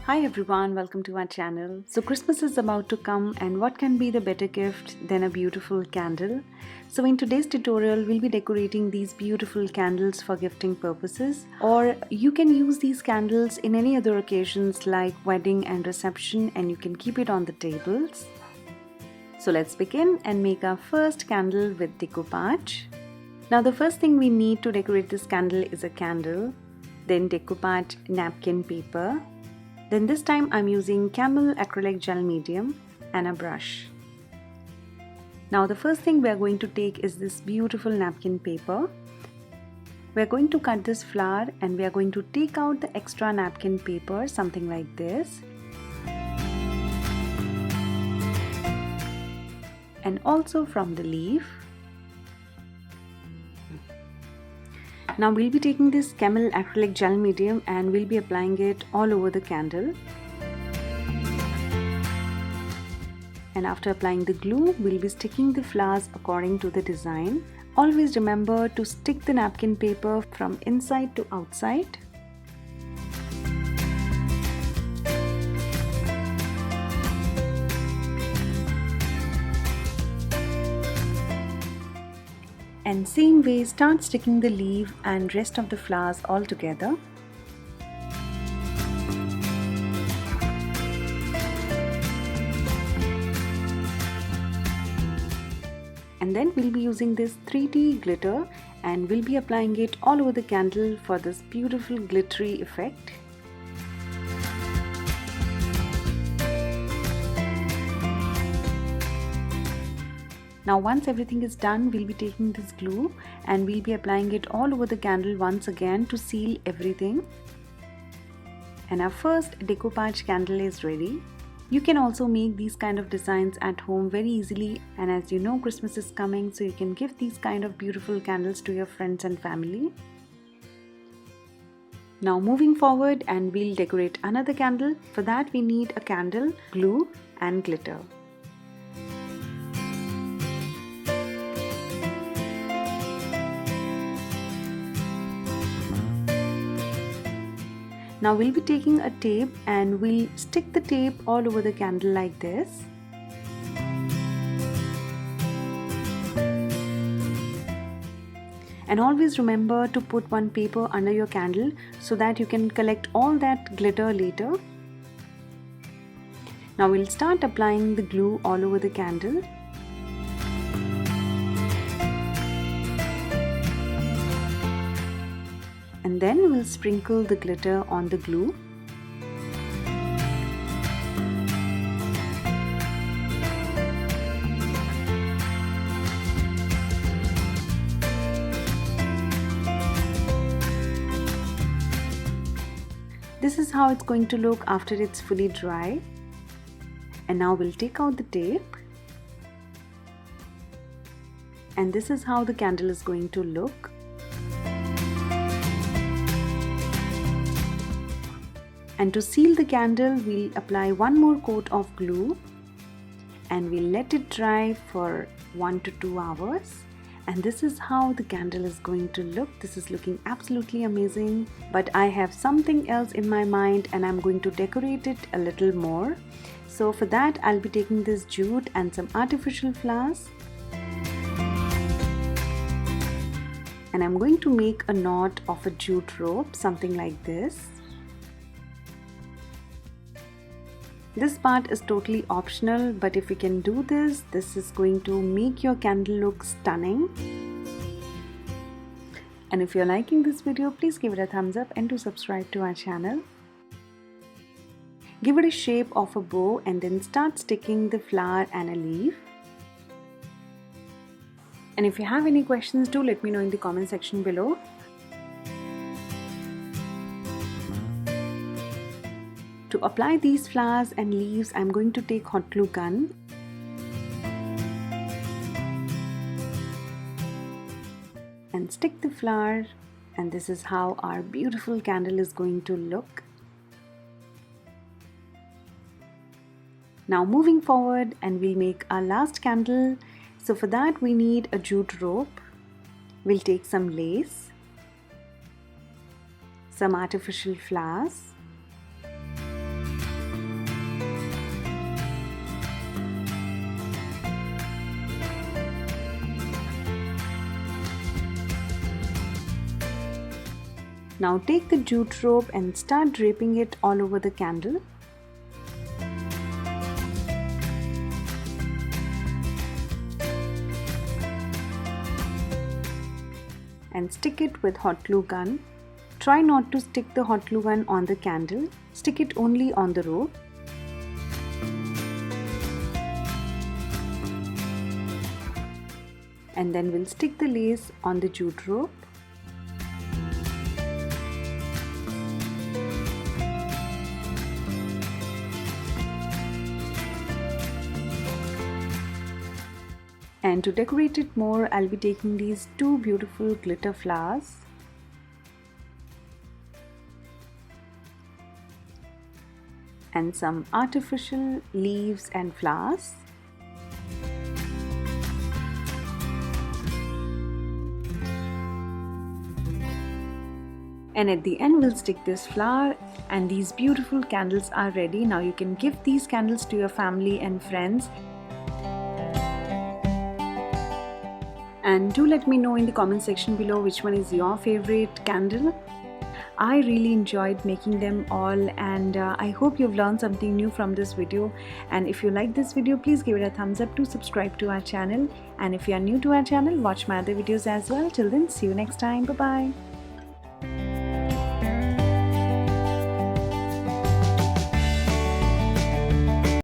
Hi everyone, welcome to our channel. So Christmas is about to come, and what can be the better gift than a beautiful candle? So in today's tutorial, we'll be decorating these beautiful candles for gifting purposes, or you can use these candles in any other occasions like wedding and reception, and you can keep it on the tables. So let's begin and make our first candle with decoupage. Now the first thing we need to decorate this candle is a candle, then decoupage napkin paper. Then this time I'm using camel acrylic gel medium and a brush. Now the first thing we are going to take is this beautiful napkin paper. We are going to cut this flower and we are going to take out the extra napkin paper, something like this. And also from the leaf. Now we'll be taking this camel acrylic gel medium and we'll be applying it all over the candle. And after applying the glue, we'll be sticking the flowers according to the design. Always remember to stick the napkin paper from inside to outside. And same way, start sticking the leaf and rest of the flowers all together. And then we'll be using this 3D glitter and we'll be applying it all over the candle for this beautiful glittery effect. Now once everything is done, we'll be taking this glue and we'll be applying it all over the candle once again to seal everything. And our first decoupage candle is ready. You can also make these kind of designs at home very easily, and as you know, Christmas is coming, so you can give these kind of beautiful candles to your friends and family. Now moving forward, and we'll decorate another candle. For that we need a candle, glue and glitter. Now we'll be taking a tape and we'll stick the tape all over the candle like this. And always remember to put one paper under your candle so that you can collect all that glitter later. Now we'll start applying the glue all over the candle. And then we'll sprinkle the glitter on the glue. This is how it's going to look after it's fully dry. And now we'll take out the tape. And this is how the candle is going to look. And to seal the candle, we'll apply one more coat of glue and we'll let it dry for 1 to 2 hours. And this is how the candle is going to look. This is looking absolutely amazing. But I have something else in my mind and I'm going to decorate it a little more. So for that, I'll be taking this jute and some artificial flowers. And I'm going to make a knot of a jute rope, something like this. This part is totally optional, but if you can do this, this is going to make your candle look stunning. And if you're liking this video, please give it a thumbs up and do subscribe to our channel. Give it a shape of a bow and then start sticking the flower and a leaf. And if you have any questions, do let me know in the comment section below. To apply these flowers and leaves, I'm going to take hot glue gun. And stick the flower, and this is how our beautiful candle is going to look. Now moving forward, and we'll make our last candle. So for that we need a jute rope. We'll take some lace, some artificial flowers, Now take the jute rope and start draping it all over the candle. And stick it with hot glue gun. Try not to stick the hot glue gun on the candle, stick it only on the rope. And then we'll stick the lace on the jute rope. And to decorate it more, I'll be taking these two beautiful glitter flowers. And some artificial leaves and flowers. And at the end we'll stick this flower, and these beautiful candles are ready. Now you can give these candles to your family and friends. And do let me know in the comment section below which one is your favorite candle. I really enjoyed making them all, and I hope you've learned something new from this video. And if you like this video, please give it a thumbs up to subscribe to our channel. And if you are new to our channel, watch my other videos as well. Till then, see you next time. Bye bye.